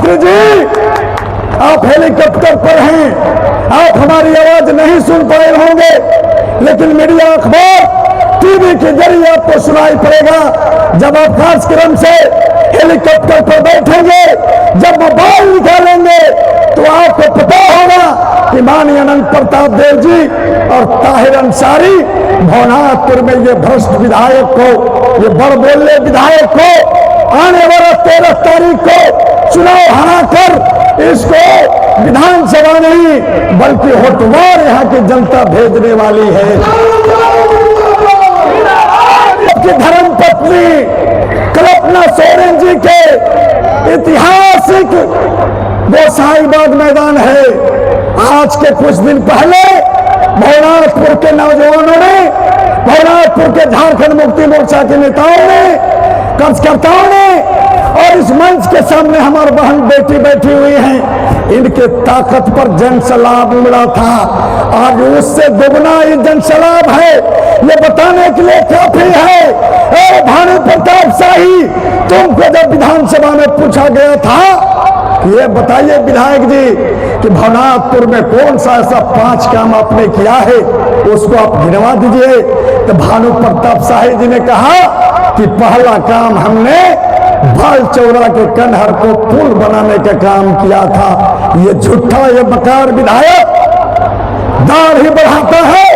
मुख्यमंत्री जी, आप हेलीकॉप्टर पर हैं, आप हमारी आवाज नहीं सुन पाए होंगे, लेकिन मीडिया, अखबार, टीवी के जरिए आपको सुनाई पड़ेगा। जब आप कार्यक्रम से हेलीकॉप्टर पर बैठेंगे, जब मोबाइल निकालेंगे, तो आपको पता होगा कि माननीय अनंत प्रताप देव जी और ताहिर अंसारी भवनाथपुर में ये भ्रष्ट विधायक को, ये बड़बोले विधायक को आने वाला 13 तारीख को चुनाव हराकर इसको विधानसभा नहीं बल्कि होटवार यहाँ की जनता भेजने वाली है। आपकी धर्मपत्नी कल्पना सोरेन जी के ऐतिहासिक गोसाईबाग मैदान है। आज के कुछ दिन पहले भवनाथपुर के नौजवानों ने, भवनाथपुर के झारखंड मुक्ति मोर्चा के नेताओं ने, कार्यकर्ताओं ने और इस मंच के सामने हमारी बहन बेटी बैठी हुई हैं, इनके ताकत पर जनसैलाब उमड़ा था। आज उससे दोगुना ये जनसैलाब है, ये बताने के लिए काफी है। भानु प्रताप शाही, तुमको जब विधानसभा में पूछा गया था, ये बताइए विधायक जी कि भवनाथपुर में कौन सा ऐसा 5 काम आपने किया है, उसको आप गिनवा दीजिए। तो भानु प्रताप शाही जी ने कहा कि पहला काम हमने बालचौरा के कन्हर को पुल बनाने का काम किया था। ये झूठा, ये बकार विधायक दाढ़ी बढ़ाता है,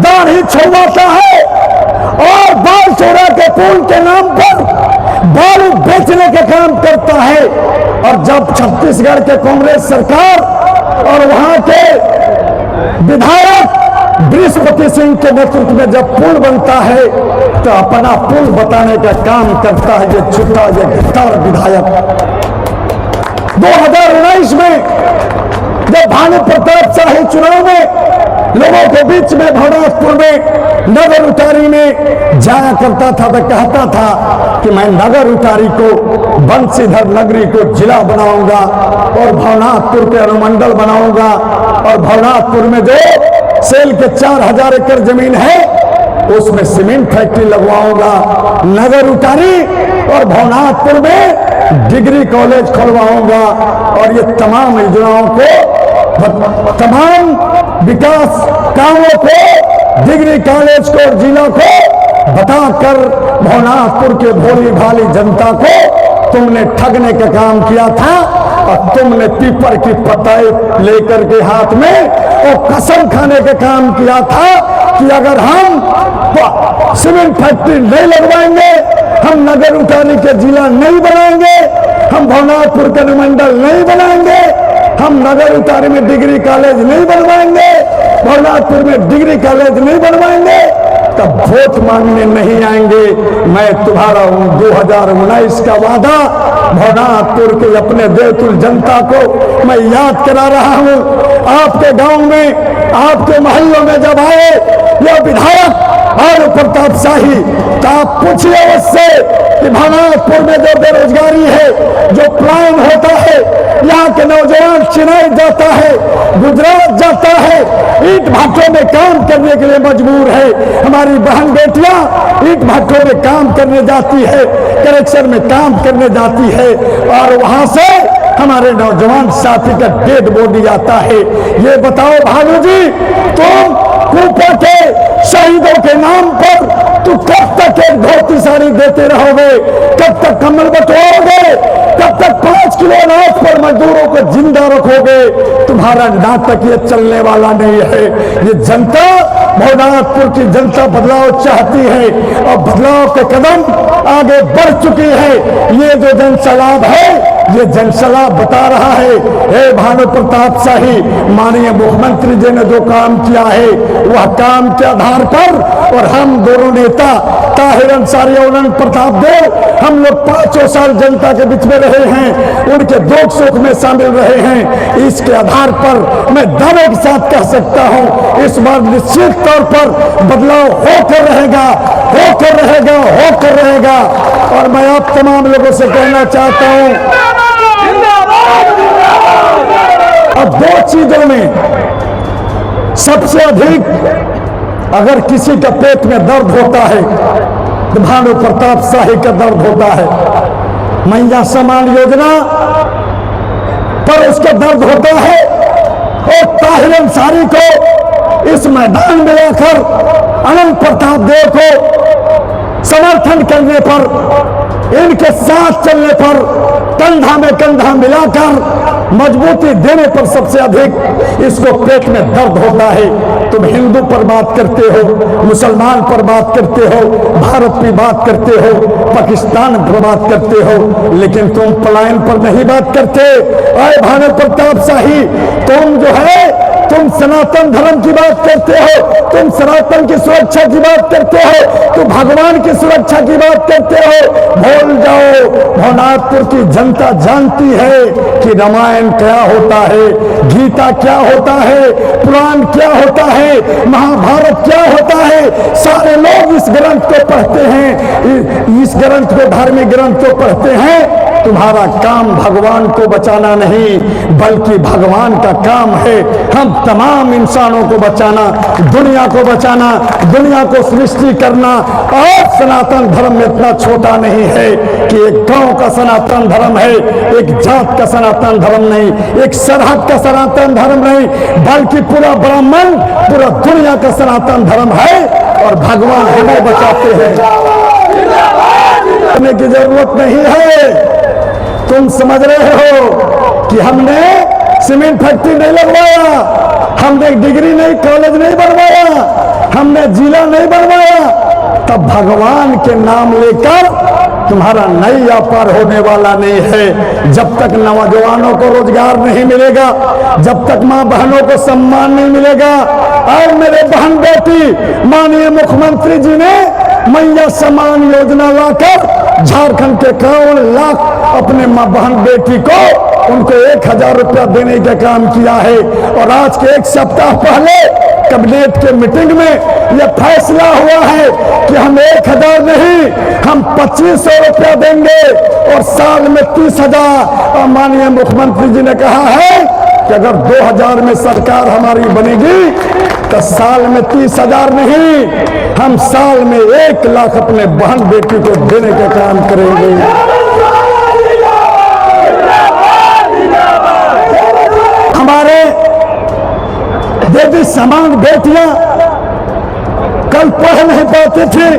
दाढ़ी छुड़वाता है और बालचौरा के पुल के नाम पर बालू बेचने का काम करता है। और जब छत्तीसगढ़ के कांग्रेस सरकार और वहां के विधायक बृहस्पति सिंह के नेतृत्व में जब पुल बनता है, तो अपना पुल बताने का काम करता है ये झूठा, ये गिरफ्तार विधायक। 2019 में जब भानु प्रताप शाही चुनाव में लोगों के बीच में भवनाथपुर में नगर उतारी में जाया करता था, तो कहता था कि मैं नगर उतारी को, बंशीधर नगरी को जिला बनाऊंगा और भवनाथपुर के अनुमंडल बनाऊंगा और भवनाथपुर में जो सेल के 4000 एकड़ जमीन है उसमें सीमेंट फैक्ट्री लगवाऊंगा। नगर उतारी और भवनाथपुर में डिग्री कॉलेज खोलवाऊंगा और ये तमाम योजनाओं को, तमाम विकास कामों को, डिग्री कॉलेज को, जिला को बताकर भवनाथपुर के भोली भाली जनता को तुमने ठगने का काम किया था। और तुमने पीपर की पताई लेकर के हाथ में और कसम खाने का काम किया था कि अगर हम सीमेंट फैक्ट्री नहीं लगवाएंगे, हम नगर उतारी के जिला नहीं बनाएंगे, हम भवनाथपुर के अनुमंडल नहीं बनाएंगे, हम नगर उतारी में डिग्री कॉलेज नहीं बनवाएंगे, भवनाथपुर में डिग्री कॉलेज नहीं बनवाएंगे, तब वोट मांगने नहीं आएंगे। मैं तुम्हारा 2019 का वादा भवनाथपुर के अपने बेतुल जनता को मैं याद करा रहा हूं। आपके गांव में, आपके मोहल्लों में जब आए यह विधायक भानु प्रताप शाही, तो आप पूछिए उससे कि भवनाथपुर में जो बेरोजगारी है, जो पलायन होता है, यहाँ के नौजवान चेन्नई जाता है, गुजरात जाता है, ईंट भाटों में काम करने के लिए मजबूर है। हमारी बहन बेटियां ईंट भाटों में काम करने जाती है, कलेक्शन में काम करने जाती है और वहां से हमारे नौजवान साथी का डेड बॉडी आता है। ये बताओ भानु जी, तुम कूपा के शहीदों के नाम पर तू कब तक एक धोती साड़ी देते रहोगे? कब तक कम्बल बंटवाओगे? कब तक 5 किलो अनाज पर मजदूरों को जिंदा रखोगे? तुम्हारा नाटक ये चलने वाला नहीं है। ये जनता, भवनाथपुर की जनता बदलाव चाहती है और बदलाव के कदम आगे बढ़ चुकी है। ये जो जनसैलाब है, ये जनसैलाब बता रहा है, हे भानु प्रताप शाही, माननीय मुख्यमंत्री जी ने जो काम किया है वह काम के आधार पर, और हम दोनों नेता ताहिर अंसारी और अनंत प्रताप देव, हम लोग 5 साल जनता के बीच में रहे हैं, उनके दुख सुख में शामिल रहे हैं। इसके आधार पर मैं दावे के साथ कह सकता हूं, इस बार निश्चित तौर पर बदलाव होकर रहेगा, होकर रहेगा, होकर रहेगा। और मैं आप तमाम लोगों से कहना चाहता हूं, अब 2 चीजों में सबसे अधिक अगर किसी का पेट में दर्द होता है तो भानु प्रताप शाही का दर्द होता है। मैया सम्मान योजना पर उसको दर्द होता है। और ताहिर अंसारी को इस मैदान में आकर अनंत प्रताप देव को समर्थन करने पर, इनके साथ चलने पर, कंधा में कंधा मिलाकर मजबूती देने पर सबसे अधिक इसको पेट में दर्द होता है। तुम हिंदू पर बात करते हो, मुसलमान पर बात करते हो, भारत की बात करते हो, पाकिस्तान पर बात करते हो, लेकिन तुम पलायन पर नहीं बात करते। अरे भानु प्रताप शाही, तुम जो है तुम सनातन धर्म की बात करते हो, तुम सनातन की सुरक्षा की बात करते हो, तुम भगवान की सुरक्षा की बात करते हो। भूल जाओ, भवनाथपुर की जनता जानती है कि रामायण क्या होता है, गीता क्या होता है, पुराण क्या होता है, महाभारत क्या होता है। सारे लोग इस ग्रंथ को पढ़ते हैं, इस ग्रंथ को, धार्मिक ग्रंथ को पढ़ते हैं। तुम्हारा काम भगवान को बचाना नहीं, बल्कि भगवान का काम है हम तमाम इंसानों को बचाना, दुनिया को बचाना, दुनिया को सृष्टि करना। और सनातन धर्म में इतना छोटा नहीं है कि एक गांव का सनातन धर्म है, एक जात का सनातन धर्म नहीं, एक सरहद का सनातन धर्म नहीं, बल्कि पूरा ब्राह्मण, पूरा दुनिया का सनातन धर्म है। और भगवान हमें बचाते हैं, करने की जरूरत नहीं है। तुम समझ रहे हो कि हमने सीमेंट फैक्ट्री नहीं लगवाया, हमने डिग्री नहीं, कॉलेज नहीं बनवाया, हमने जिला नहीं बनवाया, तब भगवान के नाम लेकर तुम्हारा नैया पार होने वाला नहीं है। जब तक नौजवानों को रोजगार नहीं मिलेगा, जब तक मां बहनों को सम्मान नहीं मिलेगा। और मेरे बहन बेटी, माननीय मुख्यमंत्री जी ने मैया सम्मान योजना लाकर झारखंड के 51 लाख अपने मां बहन बेटी को, उनको 1000 रुपया देने का काम किया है। और आज के एक सप्ताह पहले कैबिनेट के मीटिंग में यह फैसला हुआ है कि हम 1000 नहीं, हम 2500 रुपया देंगे और साल में 30,000। और माननीय मुख्यमंत्री जी ने कहा है कि अगर 2000 में सरकार हमारी बनेगी तो साल में 30,000 नहीं, हम साल में 1 लाख अपने बहन बेटी को देने का काम करेंगे। हमारे देवी समान बेटियां कल पढ़ नहीं पाती थी,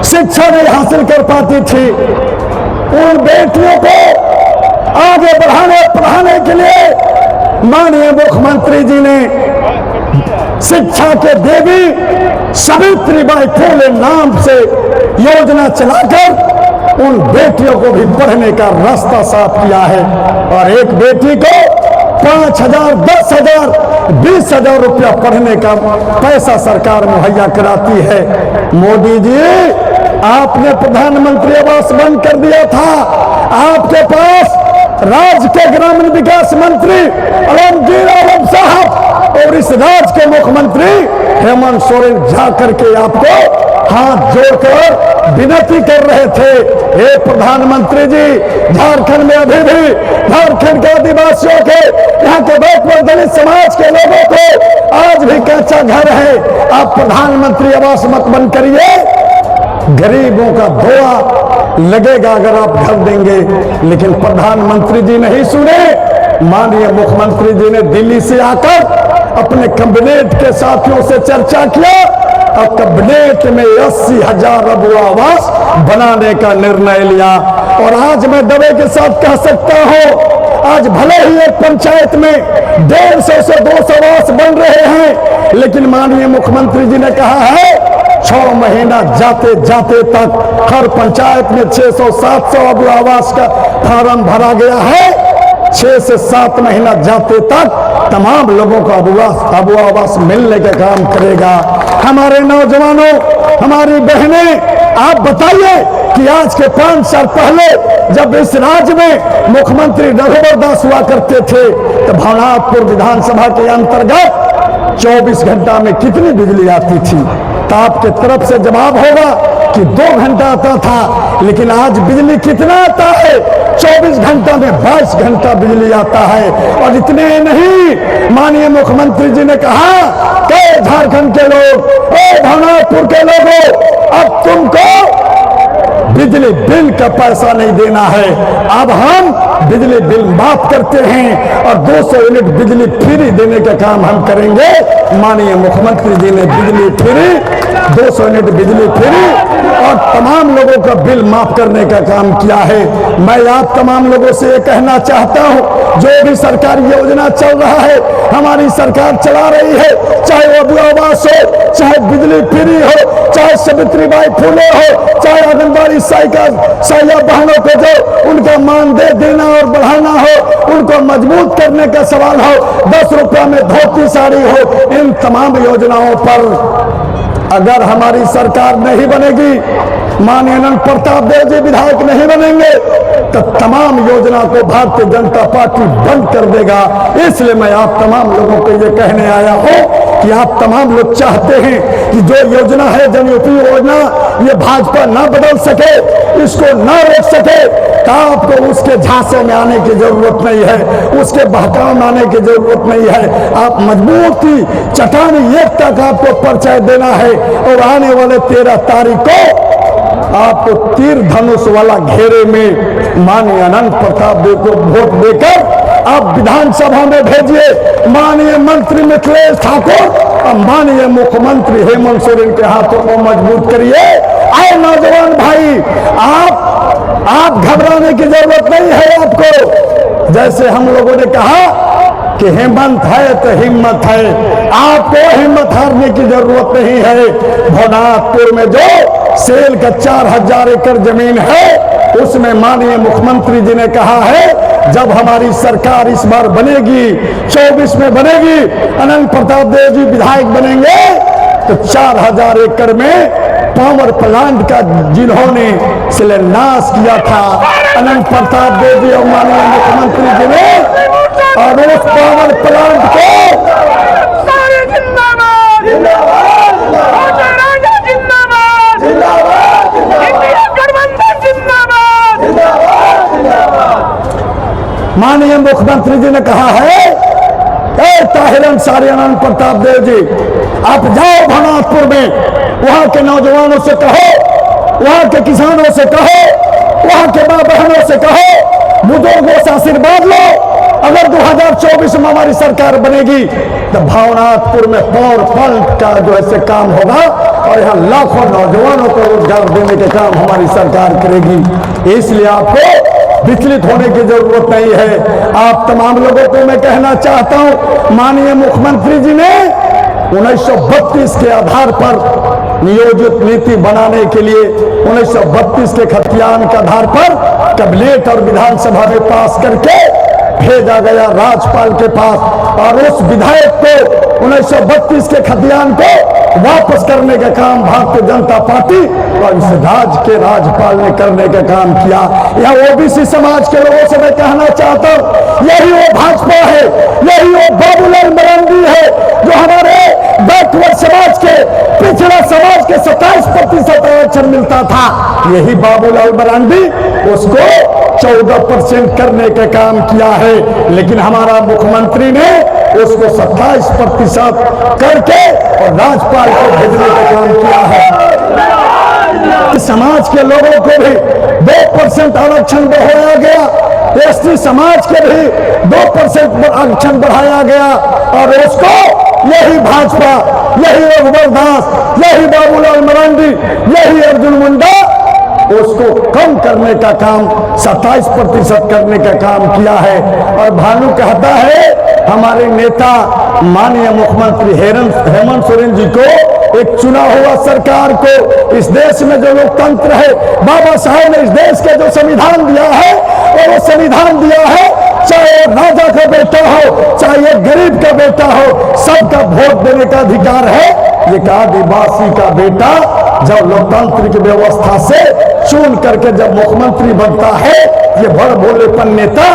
शिक्षा नहीं हासिल कर पाती थी। उन बेटियों को आगे पढ़ाने के लिए माननीय मुख्यमंत्री जी ने शिक्षा के देवी सावित्रीबाई फुले नाम से योजना चलाकर उन बेटियों को भी पढ़ने का रास्ता साफ किया है। और एक बेटी को 5,000, 10,000, 20,000 रुपया पढ़ने का पैसा सरकार मुहैया कराती है। मोदी जी, आपने प्रधानमंत्री आवास बंद कर दिया था, आपके पास राज्य के ग्रामीण विकास मंत्री आलमगीर आलम साहब और इस राज्य के मुख्यमंत्री हेमंत सोरेन जाकर के आपको हाथ जोड़कर विनती कर रहे थे, हे प्रधानमंत्री जी, झारखंड में अभी भी झारखंड के आदिवासियों के, यहाँ के बैकवर्ड दलित समाज के लोगों को आज भी कच्चा घर है। आप प्रधानमंत्री आवास मत बंद करिए, गरीबों का धोआ लगेगा अगर आप घर देंगे। लेकिन प्रधानमंत्री जी नहीं सुने। माननीय मुख्यमंत्री जी ने दिल्ली से आकर अपने कैबिनेट के साथियों से चर्चा किया और कैबिनेट में 80,000 अबू आवास बनाने का निर्णय लिया। और आज मैं दावे के साथ कह सकता हूं, आज भले ही एक पंचायत में 150 से 200 आवास बन रहे हैं, लेकिन माननीय मुख्यमंत्री जी ने कहा है 6 महीना जाते जाते तक हर पंचायत में 600-700 अबू आवास का फॉर्म भरा गया है। 6 से 7 महीना जाते तक तमाम लोगों को अबू आवास मिलने का काम करेगा। हमारे नौजवानों, हमारी बहनें, आप बताइए कि आज के 5 साल पहले जब इस राज्य में मुख्यमंत्री रघुवर दास हुआ करते थे तो भवनाथपुर विधानसभा के अंतर्गत 24 घंटा में कितनी बिजली आती थी? तो आपके तरफ से जवाब होगा कि 2 घंटा आता था, लेकिन आज बिजली कितना आता है? 24 घंटा में 22 घंटा बिजली आता है। और इतने नहीं, माननीय मुख्यमंत्री जी ने कहा कि झारखंड के लोग, भवनाथपुर के लोगों, अब तुमको बिजली बिल का पैसा नहीं देना है, अब हम बिजली बिल माफ करते हैं और 200 यूनिट बिजली फ्री देने का काम हम करेंगे। माननीय मुख्यमंत्री जी ने बिजली फ्री, 200 यूनिट बिजली फ्री और तमाम लोगों का बिल माफ करने का काम किया है। मैं आप तमाम लोगों से ये कहना चाहता हूं, जो भी सरकारी योजना चल रहा है, हमारी सरकार चला रही है, चाहे वो आवास हो, चाहे बिजली फ्री हो, चाहे सावित्रीबाई फूले हो, चाहे आंगनबाड़ी सहायिका बहनों को जो उनका मानदेय देना और बढ़ाना हो, उनको मजबूत करने का सवाल हो, 10 रुपया में धोती साड़ी हो, इन तमाम योजनाओं पर अगर हमारी सरकार नहीं बनेगी, माननीय अनंत प्रताप देव जी विधायक नहीं बनेंगे, तो तमाम योजना को भारतीय जनता पार्टी बंद कर देगा। इसलिए मैं आप तमाम लोगों को ये कहने आया हूं कि आप तमाम लोग चाहते हैं कि जो योजना है जनयुति योजना, ये भाजपा ना बदल सके, इसको ना रोक सके, तो आपको उसके झांसे में आने की जरूरत नहीं है, उसके बहकाव में आने की जरूरत नहीं है। आप मजबूती चट्टानी एक तक आपको परिचय देना है और आने वाले 13 तारीख को आपको तीर धनुष वाला घेरे में माननीय अनंत प्रताप देव को वोट देकर आप विधानसभा में भेजिए। माननीय मंत्री मिथिलेश ठाकुर और माननीय मुख्यमंत्री हेमंत सोरेन के हाथों को मजबूत करिए। आए नौजवान भाई, आप घबराने की जरूरत नहीं है आपको। जैसे हम लोगों ने कहा कि हेमंत है तो हिम्मत है, आपको हिम्मत हारने की जरूरत नहीं है। भवनाथपुर में जो सेल का 4000 एकड़ जमीन है, उसमें माननीय मुख्यमंत्री जी ने कहा है जब हमारी सरकार इस बार बनेगी, 24 में बनेगी, अनंत प्रताप देव जी विधायक बनेंगे, तो 4000 एकड़ में पावर प्लांट का जिन्होंने शिलान्यास किया था अनंत प्रताप देव जी और माननीय मुख्यमंत्री जी ने, और उस पावर प्लांट को माननीय मुख्यमंत्री जी ने कहा है, ताहिर अंसारी अनंत प्रताप देव जी, आप जाओ भवनाथपुर में, वहां के नौजवानों से कहो, वहां के किसानों से कहो, वहां के मां बहनों से कहो, बुजुर्गों से आशीर्वाद लो। अगर 2024 में हमारी सरकार बनेगी तो भवनाथपुर में पावर प्लांट का जो है काम होगा और यहाँ लाखों नौजवानों को रोजगार देने के काम हमारी सरकार करेगी। इसलिए आपको विचलित होने की जरूरत नहीं है। आप तमाम लोगों को मैं कहना चाहता हूं, माननीय मुख्यमंत्री जी ने 1932 के आधार पर नियोजित नीति बनाने के लिए 1932 के खतियान के आधार पर कैबिनेट और विधानसभा में पास करके भेजा गया राज्यपाल के पास, और उस विधायक को 1932 के खतियान को वापस करने का काम भारतीय जनता पार्टी और इस राज्य के राज्यपाल ने करने का काम किया। यह ओबीसी समाज के लोगों से मैं कहना चाहता हूं, यही वो भाजपा है, यही वो बाबूलाल मरांडी है जो हमारे बैकवर्ड समाज के, पिछड़ा समाज के 27% आरक्षण मिलता था। यही बाबूलाल मरांडी उसको 14% करने का काम किया है, लेकिन हमारा मुख्यमंत्री ने उसको 27% करके और राज्यपाल को भेजने का काम किया है। समाज के लोगों को भी 2% आरक्षण बढ़ाया गया, एसटी समाज के भी 2% आरक्षण बढ़ाया गया, और उसको यही भाजपा, यही रघुवर दास, यही बाबूलाल मरांडी, यही अर्जुन मुंडा उसको कम करने का काम 27% करने का काम किया है। और भानु कहता है हमारे नेता माननीय मुख्यमंत्री हेमंत सोरेन जी को, एक चुना हुआ सरकार को, इस देश में जो लोकतंत्र है, बाबा साहब ने इस देश के जो संविधान दिया है, और वो संविधान दिया है चाहे राजा का बेटा हो, चाहे गरीब का बेटा हो, सबका वोट देने का अधिकार है। एक आदिवासी का बेटा जब लोकतांत्रिक व्यवस्था से चुन करके जब मुख्यमंत्री बनता है, ये बड़ भोलेपन नेता,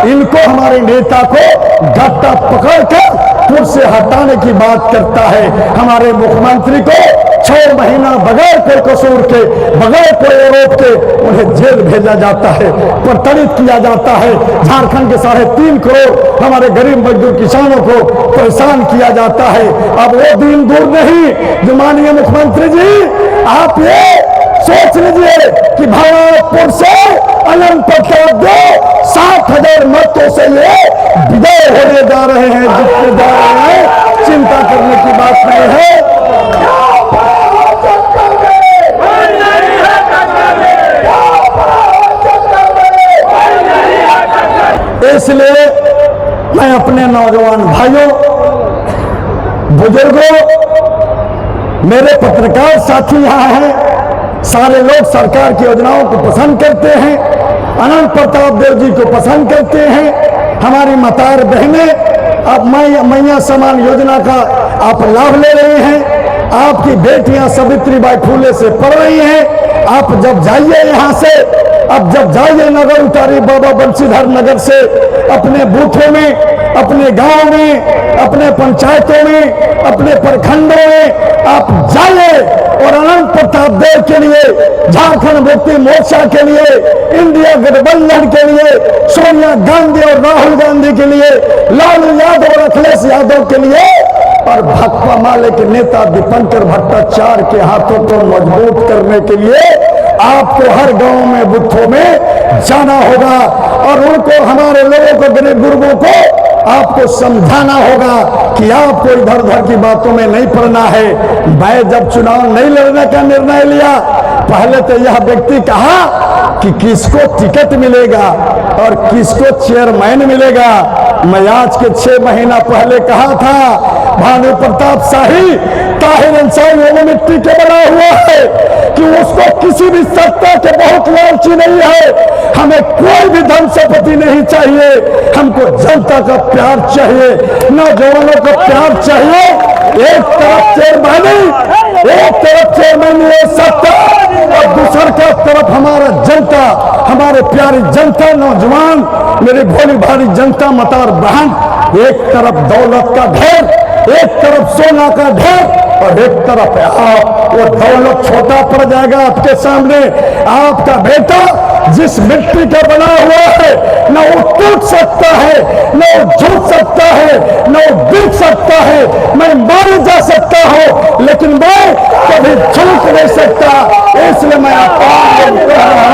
इनको हमारे नेता को गट्टा पकड़कर कुर्सी से हटाने की बात करता है। हमारे मुख्यमंत्री को 6 महीना बगैर कोई कसूर के, बगैर कोई आरोप के उन्हें जेल भेजा जाता है, प्रताड़ित किया जाता है। झारखंड के 3.5 करोड़ हमारे गरीब मजदूर किसानों को परेशान किया जाता है। अब वो दिन दूर नहीं जो माननीय मुख्यमंत्री जी आप ये सोच लीजिए कि भागलपुर से अनंत प्रताप देव 60,000 मतों से ये विजय होने जा रहे हैं, जीतने जा रहे हैं। चिंता करने की बात नहीं है। इसलिए मैं अपने नौजवान भाइयों, बुजुर्गों, मेरे पत्रकार साथी यहाँ हैं, सारे लोग सरकार की योजनाओं को पसंद करते हैं, अनंत प्रताप देव जी को पसंद करते हैं। हमारी मतार बहनें अब मैया समान योजना का आप लाभ ले रहे हैं। आपकी बेटियां सावित्रीबाई फूले से पढ़ रही हैं। आप जब जाइए यहाँ से, अब जब जाइए नगर उतारी बाबा बंशीधर नगर से, अपने बूथों में, अपने गांव में, अपने पंचायतों में, अपने प्रखंडों में आप जाइए और अनंत प्रताप देव के लिए, झारखंड मुक्ति मोर्चा के लिए, इंडिया गठबंधन के लिए, सोनिया गांधी और राहुल गांधी के लिए, लालू यादव और अखिलेश यादव के लिए और भाकपा माले के नेता दीपंकर भट्टाचार्य के हाथों को मजबूत करने के लिए आपको हर गांव में, बूथों में जाना होगा और उनको, हमारे लोगों को, गरीब गुरुओं को आपको समझाना होगा कि आपको इधर उधर की बातों में नहीं पड़ना है। मैं जब चुनाव नहीं लड़ने का निर्णय लिया, पहले तो यह व्यक्ति कहा कि किसको टिकट मिलेगा और किसको चेयरमैन मिलेगा। मैं आज के 6 महीना पहले कहा था, भानु प्रताप शाही ताहिर अंसारी वो मिट्टी के बना हुआ है कि उसको किसी भी सत्ता के बहुत लालची नहीं है। हमें कोई भी धन संपत्ति नहीं चाहिए, हमको जनता का प्यार चाहिए, नौजवानों का प्यार चाहिए। एक तरफ चेयरमैन ये सत्ता और दूसरी तरफ हमारा जनता, हमारे प्यारी जनता, नौजवान, मेरी भोली भारी जनता, मतार बहन। एक तरफ दौलत का ढेर, एक तरफ सोना का ढेर और एक तरफ आप। वो दौलत छोटा पड़ जाएगा आपके सामने। आपका बेटा जिस मिट्टी का बना हुआ है, न वो टूट सकता है, न वो झुक सकता है, न वो बिक सकता है। मैं मार जा सकता हूं, लेकिन मैं कभी झुक नहीं सकता। इसलिए मैं आपको कह रहा हूं